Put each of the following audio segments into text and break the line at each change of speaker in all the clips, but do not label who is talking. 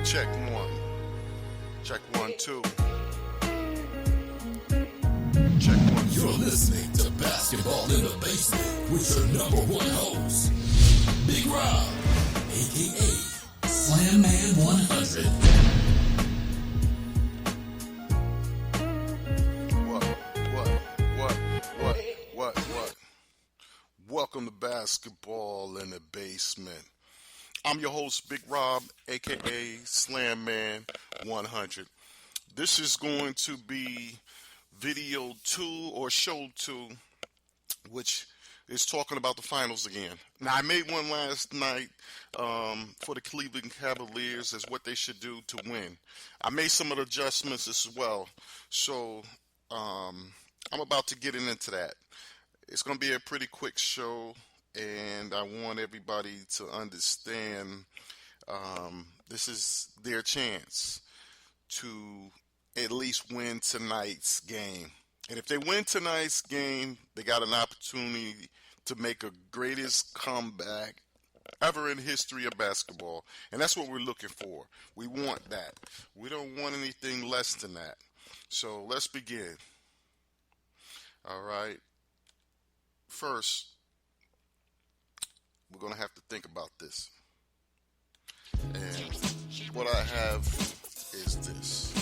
Check one. Check 1, 2. Check 1, 2.
You're listening to Basketball in the Basement with your number one host, Big Rob, a.k.a. Slam Man 100.
What? Welcome to Basketball in the Basement. I'm your host, Big Rob, a.k.a. Slam Man 100. This is going to be video 2 or show 2, which is talking about the finals again. Now, I made one last night for the Cleveland Cavaliers as what they should do to win. I made some of the adjustments as well. So, I'm about to get into that. It's going to be a pretty quick show, and I want everybody to understand this is their chance to at least win tonight's game. And if they win tonight's game, they got an opportunity to make a greatest comeback ever in history of basketball. And that's what we're looking for. We want that. We don't want anything less than that. So let's begin. All right. First, we're going to have to think about this. And what I have is this.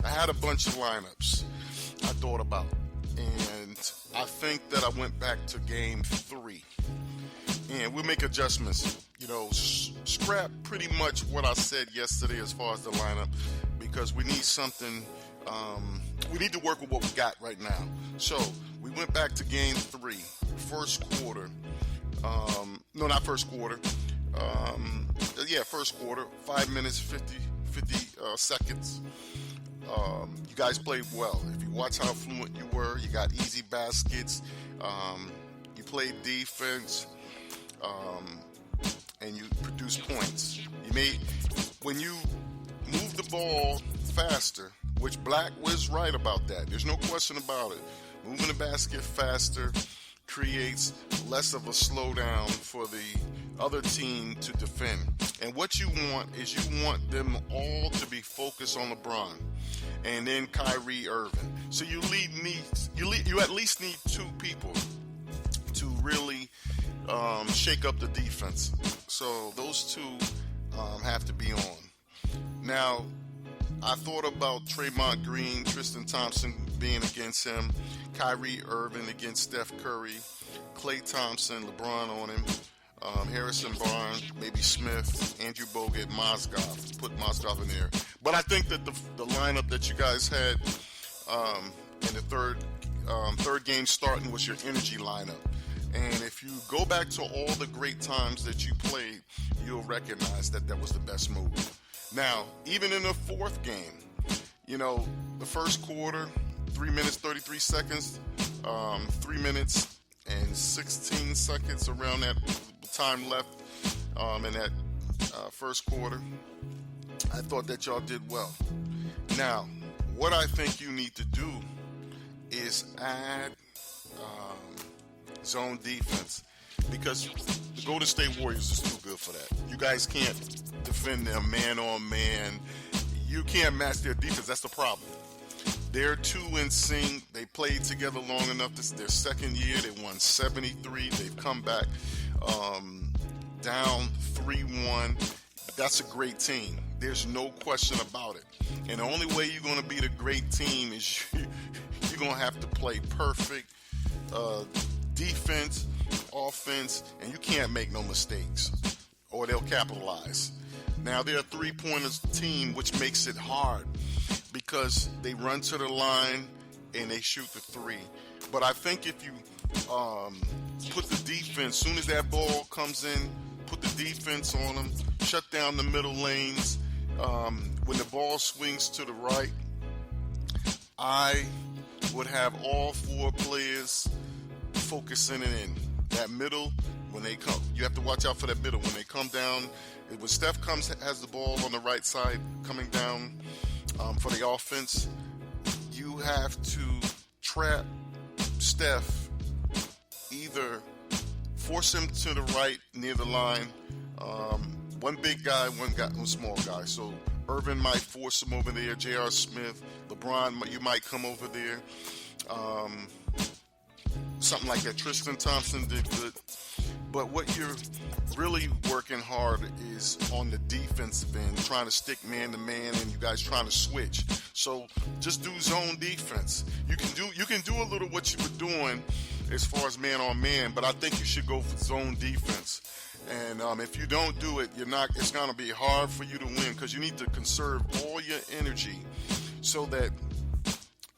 I had a bunch of lineups I thought about. And I think that I went back to game 3. And we'll make adjustments. You know, scrap pretty much what I said yesterday as far as the lineup. Because we need something, we need to work with what we got right now. So, we went back to game 3, first quarter. No, not first quarter. First quarter, 5 minutes, 50 seconds. You guys played well. If you watch how fluent you were, you got easy baskets. You played defense, and you produced points. When you move the ball faster, which Black was right about that. There's no question about it. Moving the basket faster creates less of a slowdown for the other team to defend. And what you want is you want them all to be focused on LeBron and then Kyrie Irving. So you at least need 2 people to really shake up the defense. So those 2 have to be on. Now, I thought about Draymond Green, Tristan Thompson being against him, Kyrie Irving against Steph Curry, Klay Thompson, LeBron on him, Harrison Barnes, maybe Smith, Andrew Bogut, Mozgov. Put Mozgov in there. But I think that the lineup that you guys had in the third game starting was your energy lineup. And if you go back to all the great times that you played, you'll recognize that was the best move. Now, even in the 4th game, you know, the first quarter, 3 minutes, 33 seconds, 3 minutes and 16 seconds around that time left in that first quarter. I thought that y'all did well. Now, what I think you need to do is add zone defense, because the Golden State Warriors is too good for that. You guys can't defend them man on man. You can't match their defense. That's the problem. They're 2 in sync. They played together long enough. This is their second year. They won 73. They've come back down 3-1. That's a great team. There's no question about it. And the only way you're going to beat a great team is you're going to have to play perfect defense, offense, and you can't make no mistakes or they'll capitalize. Now, they're a 3-pointers team, which makes it hard because they run to the line and they shoot the 3. But I think if you put the defense, soon as that ball comes in, put the defense on them, shut down the middle lanes. When the ball swings to the right, I would have all 4 players focusing in. That middle, when they come, you have to watch out for that middle. When they come down, when Steph has the ball on the right side coming down for the offense, you have to trap Steph, either force him to the right near the line, one big guy, one small guy. So Irvin might force him over there. J.R. Smith, LeBron, you might come over there. Something like that. Tristan Thompson did good. But what you're really working hard is on the defensive end, trying to stick man to man, and you guys trying to switch. So just do zone defense. You can do a little what you were doing as far as man on man, but I think you should go for zone defense. And if you don't do it, it's going to be hard for you to win, because you need to conserve all your energy so that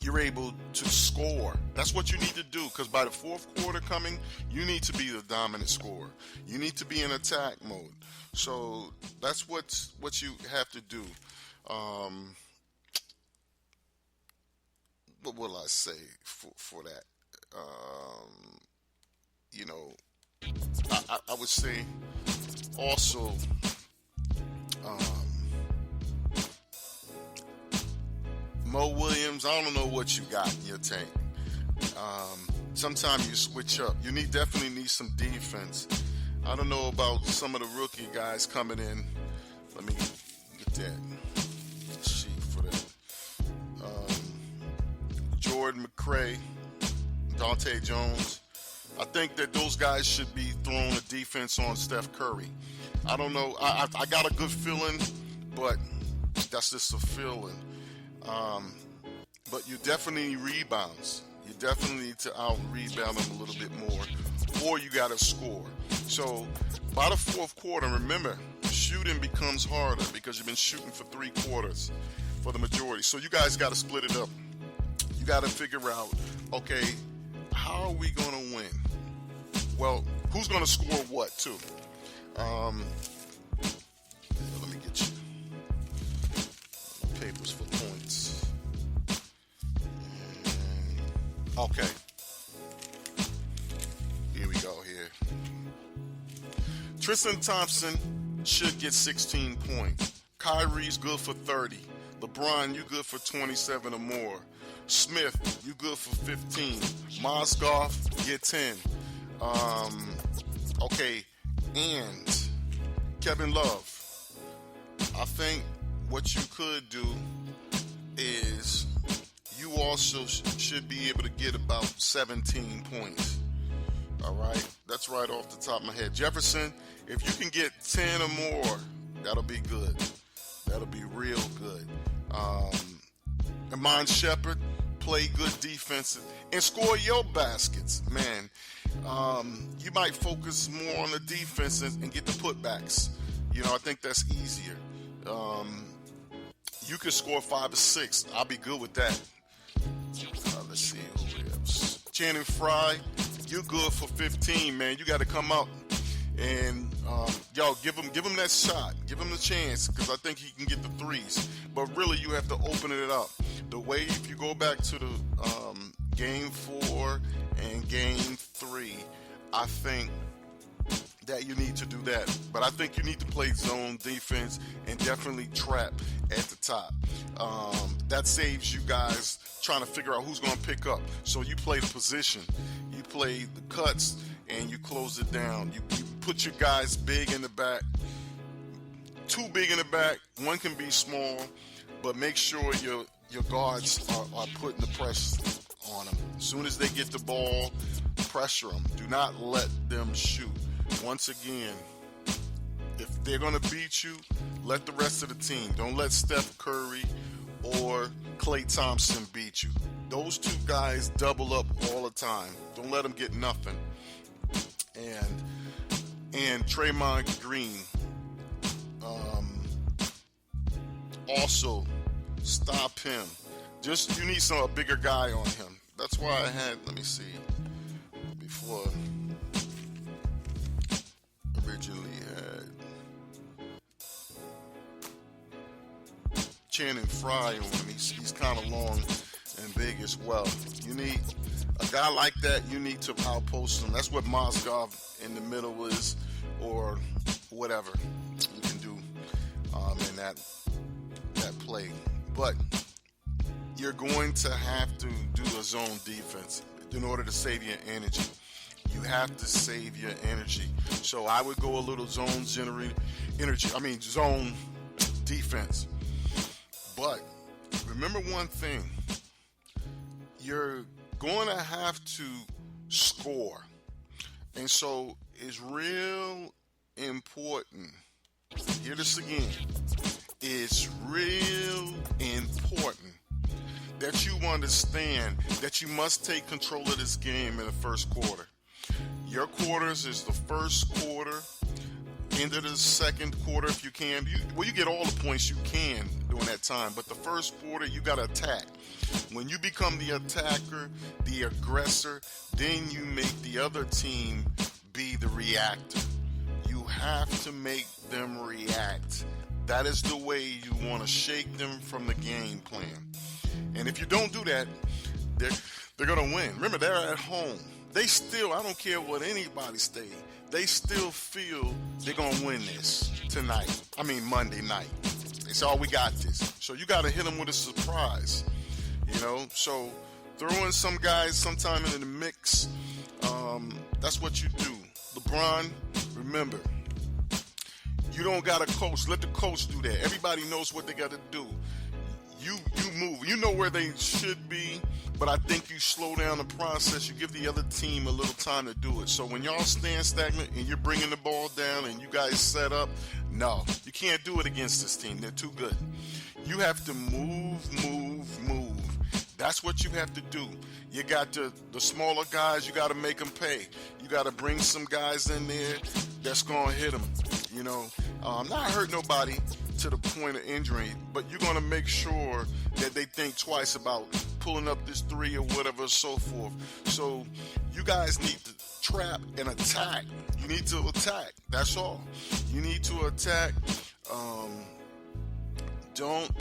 you're able to score. That's what you need to do, because by the fourth quarter coming, you need to be the dominant scorer. You need to be in attack mode. So that's what you have to do. What will I say for that? I would say also, Mo Williams, I don't know what you got in your tank. Sometimes you switch up. You definitely need some defense. I don't know about some of the rookie guys coming in. Let me get that sheet for that. Jordan McRae, Dante Jones. I think that those guys should be throwing a defense on Steph Curry. I don't know. I got a good feeling, but that's just a feeling. But you definitely need rebounds. You definitely need to out-rebound them a little bit more, or you got to score. So by the fourth quarter, remember, shooting becomes harder because you've been shooting for 3 quarters for the majority. So you guys got to split it up. You got to figure out, okay, how are we going to win? Well, who's going to score what, too? Let me get you papers for points. Okay. Here we go here. Tristan Thompson should get 16 points. Kyrie's good for 30. LeBron, you good for 27 or more. Smith, you good for 15. Mozgov, get 10. Okay, and Kevin Love. I think what you could do is you also should be able to get about 17 points. All right, that's right off the top of my head. Jefferson, if you can get 10 or more, that'll be good. That'll be real good. Amon Shepard, play good defense and score your baskets, man. You might focus more on the defense and get the putbacks. I think that's easier. You could score 5 or 6. I'll be good with that. Let's see who else. Channing Frye, you good for 15, man. You got to come up and give him that shot. Give him the chance, because I think he can get the threes. But really, you have to open it up. The way, if you go back to the Game 4 and Game 3, I think that you need to do that. But I think you need to play zone defense and definitely trap at the top. That saves you guys trying to figure out who's going to pick up. So you play the position, you play the cuts, and you close it down. You put your guys big in the back, 2 big in the back, 1 can be small, but make sure your guards are putting the press on them. As soon as they get the ball, pressure them. Do not let them shoot. Once again, if they're going to beat you, let the rest of the team. Don't let Steph Curry or Klay Thompson beat you. Those 2 guys double up all the time. Don't let them get nothing. And Draymond Green, also stop him. You need a bigger guy on him. That's why I had, let me see, before originally had Channing Frye on him. He's kind of long and big as well. You need a guy like that. You need to outpost him. That's what Mozgov in the middle is, or whatever you can do in that play. But you're going to have to do a zone defense in order to save your energy. You have to save your energy. So I would go a little zone defense. But remember one thing. You're going to have to score. And so it's real important. Hear this again. It's real important that you understand that you must take control of this game in the first quarter. Your quarters is the first quarter, into the second quarter if you can. You get all the points you can during that time, but the first quarter you got to attack. When you become the attacker, the aggressor, then you make the other team be the reactor. You have to make them react. That is the way you want to shake them from the game plan. And if you don't do that, they're going to win. Remember, they're at home. They still, I don't care what anybody say, they still feel they're going to win this Monday night. They say, oh, we got this. So you got to hit them with a surprise. So throw in some guys sometime in the mix. That's what you do. LeBron, remember, you don't got to coach. Let the coach do that. Everybody knows what they got to do. You move. You know where they should be, but I think you slow down the process. You give the other team a little time to do it. So when y'all stand stagnant and you're bringing the ball down and you guys set up, no, you can't do it against this team. They're too good. You have to move. That's what you have to do. You got the smaller guys, you got to make them pay. You got to bring some guys in there that's going to hit them. Not hurt nobody to the point of injury, but you're going to make sure that they think twice about pulling up this three or whatever, so forth. So you guys need to trap and attack. You need to attack. That's all. You need to attack. Don't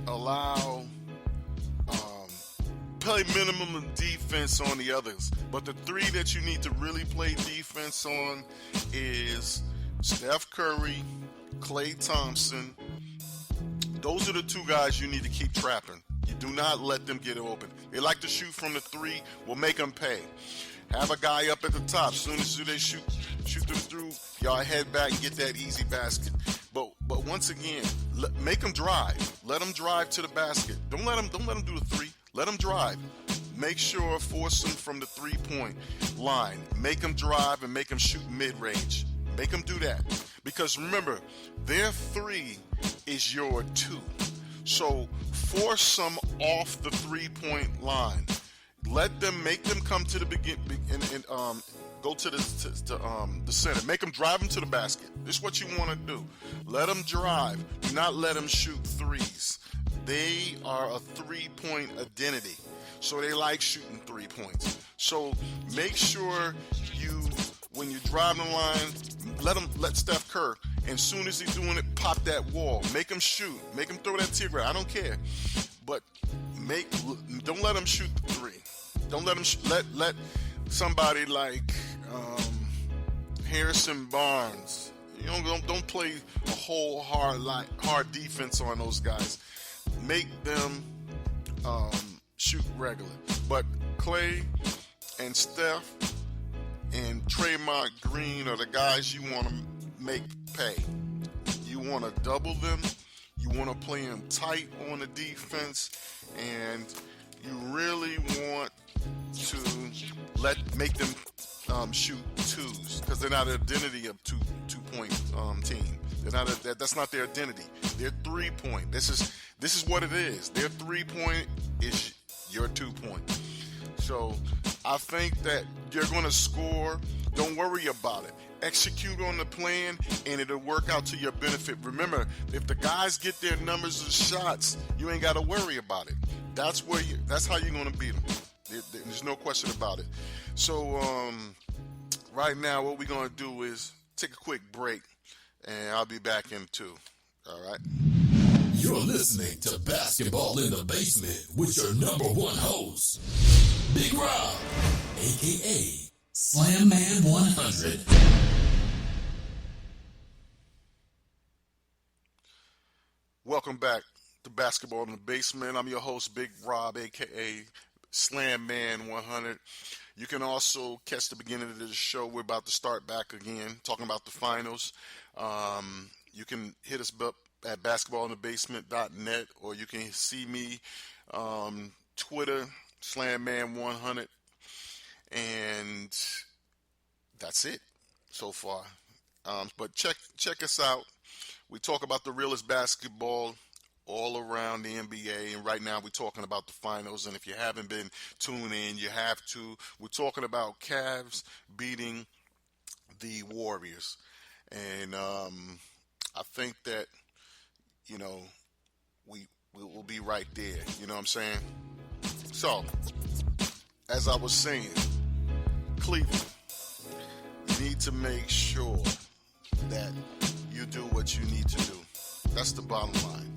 allow play minimum of defense on the others. But the three that you need to really play defense on is Steph Curry, Klay Thompson. Those are the two guys you need to keep trapping. You do not let them get open. They like to shoot from the three. We'll make them pay. Have a guy up at the top. As soon as they shoot through, y'all head back and get that easy basket. But once again, make them drive. Let them drive to the basket. Don't let them do the three. Let them drive. Make sure, force them from the 3-point line. Make them drive and make them shoot mid-range. Make them do that. Because remember, their three is your two. So force them off the 3-point line. Make them come to the and go to the center. Make them drive them to the basket. This is what you want to do. Let them drive. Do not let them shoot threes. They are a 3-point identity. So they like shooting 3 points. So make sure when you drive the line, let Steph Curry, and as soon as he's doing it, pop that wall. Make him shoot. Make him throw that tear gas. I don't care. But don't let him shoot the three. Don't let him let somebody like Harrison Barnes. Don't play a whole hard defense on those guys. Make them shoot regular. But Klay and Steph and Draymond Green are the guys you want to make pay. You want to double them. You want to play them tight on the defense, and you really want to make them shoot twos, because they're not an identity of two-point team. That's not their identity. They're 3-point. This is what it is. Their 3-point is your 2-point. So I think that you're going to score. Don't worry about it. Execute on the plan, and it'll work out to your benefit. Remember, if the guys get their numbers of shots, you ain't got to worry about it. That's how you're going to beat them. There's no question about it. So right now, what we're going to do is take a quick break, and I'll be back in 2. All right?
You're listening to Basketball in the Basement with your number one host, Big Rob, a.k.a. Slam Man 100.
Welcome back to Basketball in the Basement. I'm your host, Big Rob, a.k.a. Slam Man 100. You can also catch the beginning of the show. We're about to start back again, talking about the finals. You can hit us up at basketballinthebasement.net, or you can see me Twitter, SlamMan100, and that's it so far. But check us out. We talk about the realest basketball all around the NBA, and right now we're talking about the finals. And if you haven't been tuned in, you have to. We're talking about Cavs beating the Warriors, and I think that we will be right there. You know what I'm saying? So, as I was saying, Cleveland, you need to make sure that you do what you need to do. That's the bottom line.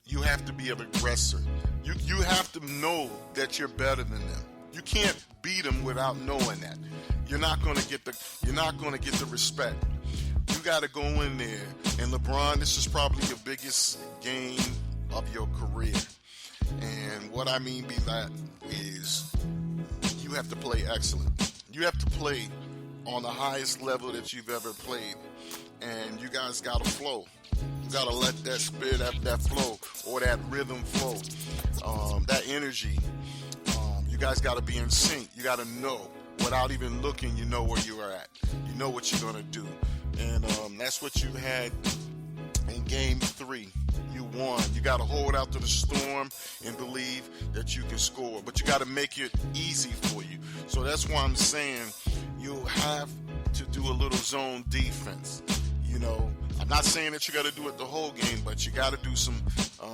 You have to be an aggressor. You have to know that you're better than them. You can't beat them without knowing that. You're not going to get the respect. You got to go in there, and LeBron, this is probably your biggest game of your career. And what I mean by that is you have to play excellent. You have to play on the highest level that you've ever played, and you guys got to flow. You got to let that spirit, that flow, or that rhythm flow, that energy. You guys got to be in sync. You got to know. Without even looking, you know where you are at. You know what you're going to do. And that's what you had in Game 3. You won. You got to hold out to the storm and believe that you can score. But you got to make it easy for you. So that's why I'm saying you have to do a little zone defense. I'm not saying that you got to do it the whole game, but you got to do some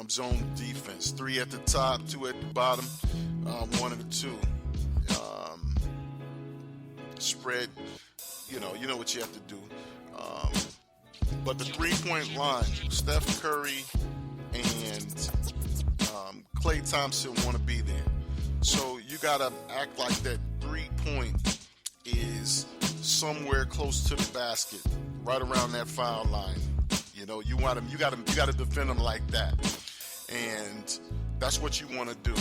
zone defense. 3 at the top, 2 at the bottom, 1 at the 2. Spread, you know what you have to do. But the 3-point line, Steph Curry and Klay Thompson want to be there. So you got to act like that 3-point is somewhere close to the basket, right around that foul line. You got to defend them like that. And that's what you want to do.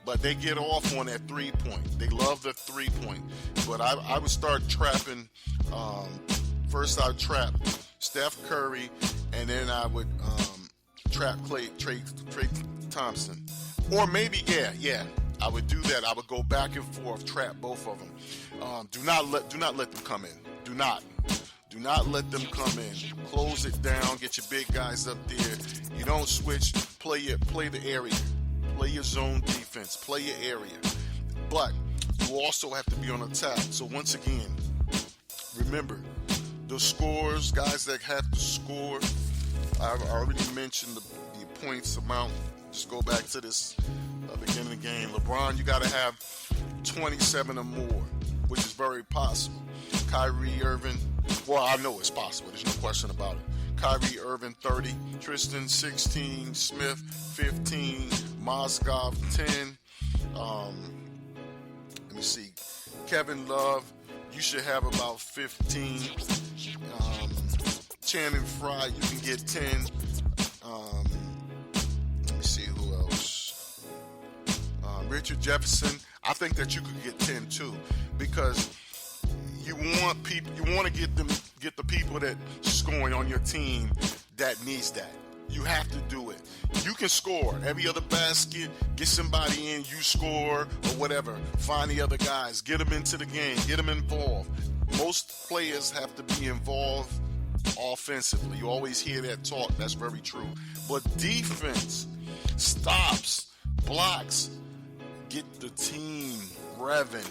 But they get off on that 3-point. They love the 3-point. But I would start trapping. First, I would trap Steph Curry, and then I would trap Klay Thompson. Or maybe, I would do that. I would go back and forth, trap both of them. Do not let them come in. Do not let them come in. Close it down. Get your big guys up there. You don't switch. Play the area. Play your zone defense. Play your area. But you also have to be on attack. So once again, remember, the scores, guys that have to score, I've already mentioned the points amount. Just go back to this beginning of the game. LeBron, you got to have 27 or more, which is very possible. Kyrie Irving, well, I know it's possible. There's no question about it. Kyrie Irving, 30. Tristan, 16. Smith, 15. Mozgov, 10. Let me see. Kevin Love, you should have about 15. Channing Frye, you can get 10. Let me see who else. Richard Jefferson, I think that you could get 10 too, because you want to get the people that scoring on your team that needs that. You have to do it. You can score every other basket, get somebody in, you score or whatever. Find the other guys, get them into the game, get them involved. Most players have to be involved offensively. You always hear that talk. That's very true. But defense, stops, blocks, get the team revving.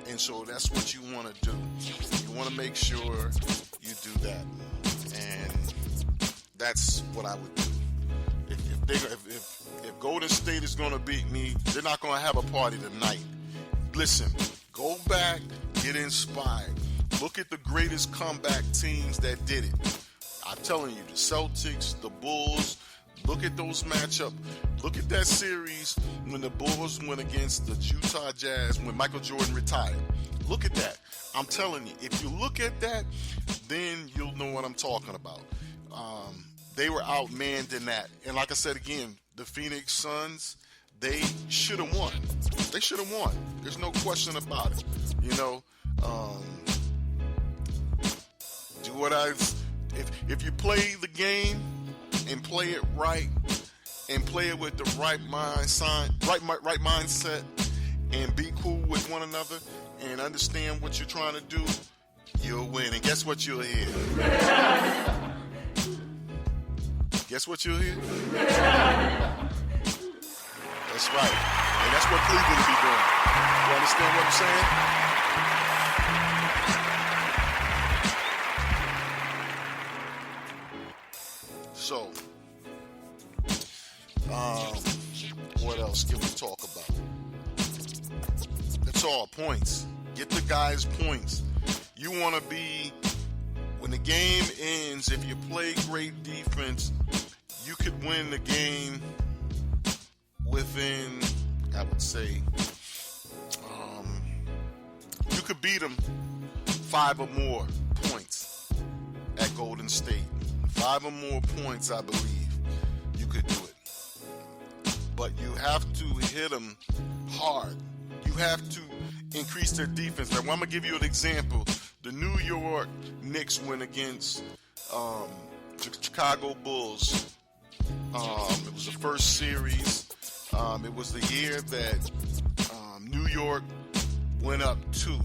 And so that's what you want to do. You want to make sure you do that. And that's what I would do. If Golden State is going to beat me, they're not going to have a party tonight. Listen, go back, get inspired. Look at the greatest comeback teams that did it. I'm telling you, the Celtics, the Bulls, look at those matchups. Look at that series when the Bulls went against the Utah Jazz when Michael Jordan retired. Look at that. I'm telling you, if you look at that, then you'll know what I'm talking about. They were outmanned in that. And like I said again, the Phoenix Suns, they should have won. They should have won. There's no question about it. Do what if you play the game and play it right and play it with the right mindset and be cool with one another and understand what you're trying to do, you'll win. And guess what you'll hear? Guess what you'll hear? That's right. And that's what Cleveland will be doing. You understand what I'm saying? So, what else can we talk about? That's all. Points. Get the guys points. You want to be, when the game ends, if you play great defense, you could win the game within, I would say, you could beat them 5 or more points at Golden State. 5 or more points, I believe, you could do it. But you have to hit them hard. You have to increase their defense. Now, I'm going to give you an example. The New York Knicks went against Chicago Bulls. It was the first series. It was the year that New York went up 2-0.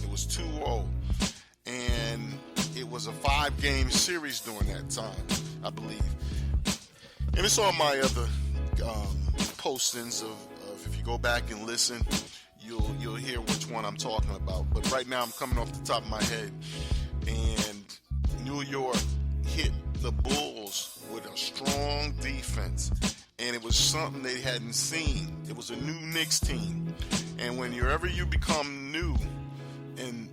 It was 2-0. And it was a 5-game series during that time, I believe. And it's on my other postings of if you go back and listen, you'll hear which one I'm talking about. But right now I'm coming off the top of my head. And New York hit the Bulls with a strong defense. And it was something they hadn't seen. It was a new Knicks team. And whenever you become new and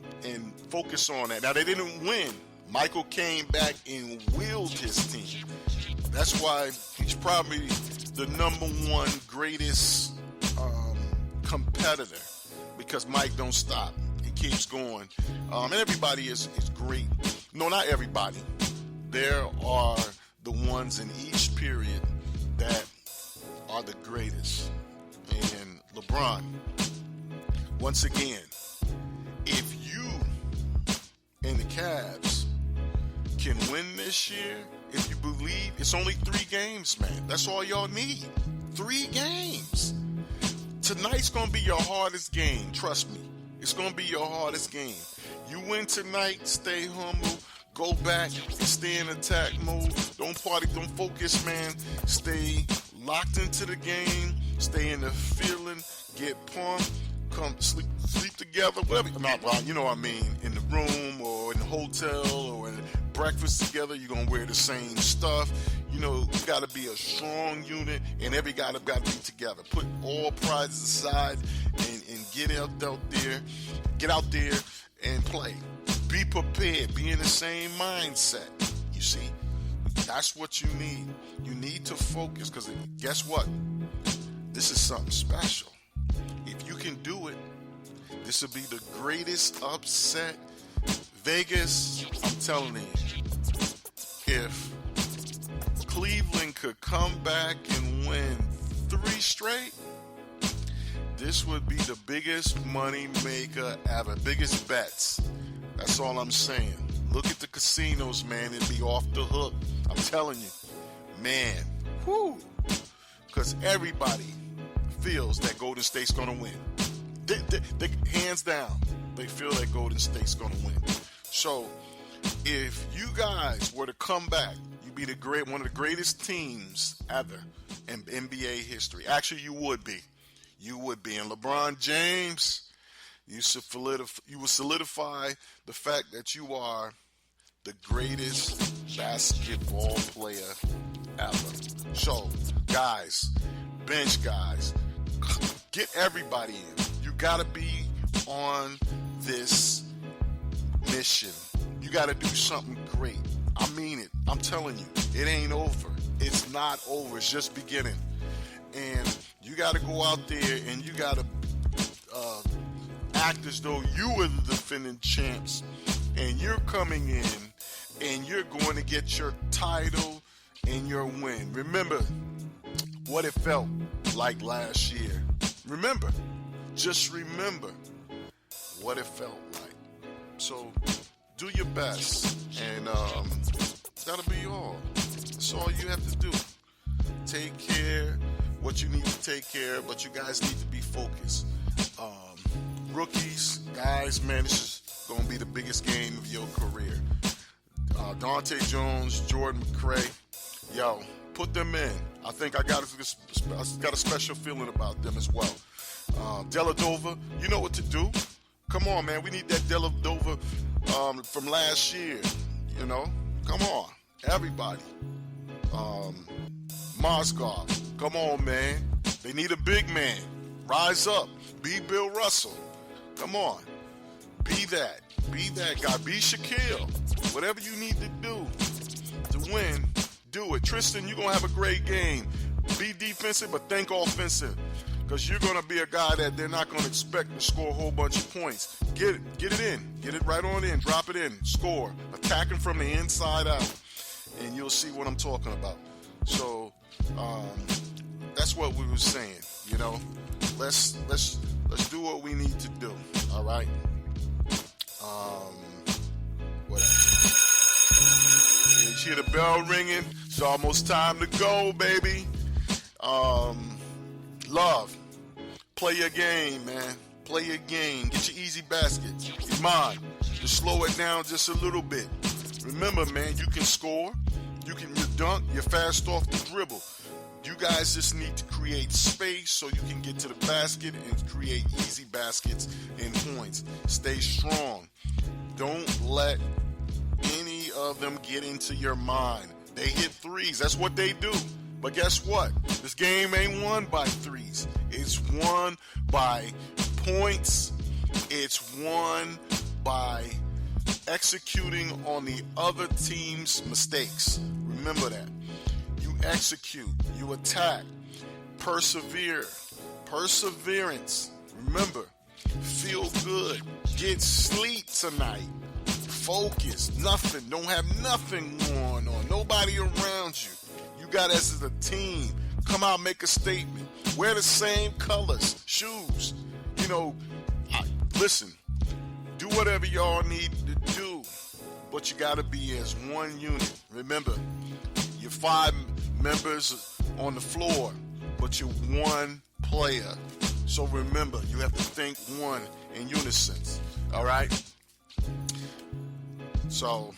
focus on that. Now, they didn't win. Michael came back and willed his team. That's why he's probably the number one greatest competitor, because Mike don't stop. He keeps going. And everybody is great. No, not everybody. There are the ones in each period that are the greatest. And LeBron, once again, if you and the Cavs can win this year, if you believe, it's only 3 games, man. That's all y'all need. 3 games. Tonight's going to be your hardest game. Trust me. It's going to be your hardest game. You win tonight, stay humble. Go back and stay in attack mode. Don't party, don't focus, man. Stay locked into the game. Stay in the feeling. Get pumped. Come sleep together, whatever. You know what I mean. In the room or in the hotel or in breakfast together, you're going to wear the same stuff. You know, you got to be a strong unit, and every guy got to be together. Put all prides aside and get out there. Get out there and play. Be prepared. Be in the same mindset. You see, that's what you need. You need to focus, because guess what? This is something special. If you can do it, this will be the greatest upset. Vegas, I'm telling you, if Cleveland could come back and win 3 straight, this would be the biggest money maker ever, biggest bets. That's all I'm saying. Look at the casinos, man, and be off the hook. I'm telling you, man, whoo, because everybody feels that Golden State's going to win. They, hands down, they feel that Golden State's going to win. So, if you guys were to come back, you'd be one of the greatest teams ever in NBA history. Actually, you would be. You would be. And LeBron James, you will solidify the fact that you are the greatest basketball player ever. So, guys, bench guys, get everybody in. You got to be on this mission. You got to do something great. I mean it. I'm telling you, it ain't over. It's not over. It's just beginning. And you got to go out there and you got to act as though you were the defending champs, and you're coming in and you're going to get your title and your win. Remember what it felt like last year. Remember. Just remember what it felt like. So do your best. And That'll be all. That's all you have to do. Take care what you need to take care of, but you guys need to be focused. Rookies, guys, man, this is going to be the biggest game of your career. Dante Jones, Jordan McRae, yo, put them in. I think I got a special feeling about them as well. Deladova, you know what to do. Come on, man. We need that Deladova from last year. You know, come on, everybody. Mozgov, come on, man. They need a big man. Rise up. Be Bill Russell. Come on. Be that. Be that guy. Be Shaquille. Whatever you need to do to win, do it. Tristan, you're going to have a great game. Be defensive, but think offensive. Because you're going to be a guy that they're not going to expect to score a whole bunch of points. Get it in. Get it right on in. Drop it in. Score. Attacking from the inside out. And you'll see what I'm talking about. So, that's what we were saying, you know. Let's do what we need to do. All right. What else? You hear the bell ringing? It's almost time to go, baby. Love. Play your game, man. Play your game. Get your easy basket. Your mind. Just slow it down just a little bit. Remember, man, you can score. You dunk. You're fast off the dribble. You guys just need to create space so you can get to the basket and create easy baskets and points. Stay strong. Don't let any of them get into your mind. They hit threes. That's what they do. But guess what? This game ain't won by threes. It's won by points. It's won by executing on the other team's mistakes. Remember that. You execute. You attack. Persevere. Perseverance. Remember. Feel good. Get sleep tonight. Focus. Nothing. Don't have nothing going on. Nobody around you. You got us as a team. Come out, make a statement. Wear the same colors, shoes. You know, listen, do whatever y'all need to do, but you got to be as one unit. Remember, you're 5 members on the floor, but you're one player. So remember, you have to think one in unison. All right? So,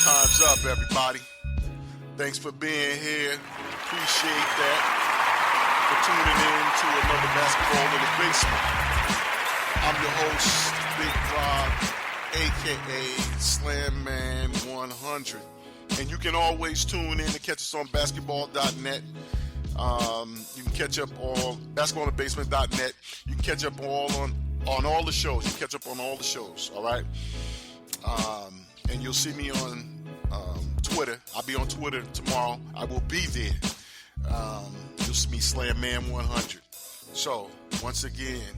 time's up, everybody. Thanks for being here. Appreciate that. For tuning in to another Basketball in the Basement. I'm your host, Big Rob, a.k.a. Slam Man 100. And you can always tune in to catch us on basketball.net. You can catch up on basketballinthebasement.net. You can catch up on all the shows. You can catch up on all the shows, all right? And you'll see me on Twitter. I'll be on Twitter tomorrow. I will be there. You'll see me Slam Man 100. So, once again,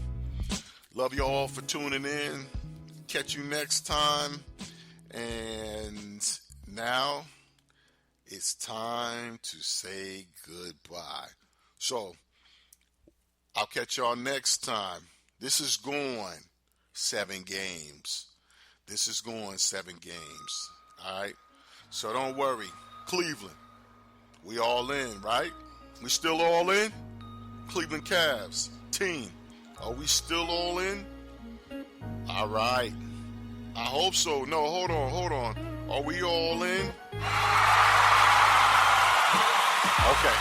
love you all for tuning in. Catch you next time. And now it's time to say goodbye. So, I'll catch y'all next time. This is going 7 games. This is going 7 games. All right? So don't worry. Cleveland, we all in, right? We still all in? Cleveland Cavs team, are we still all in? All right. I hope so. No, hold on. Are we all in? Okay.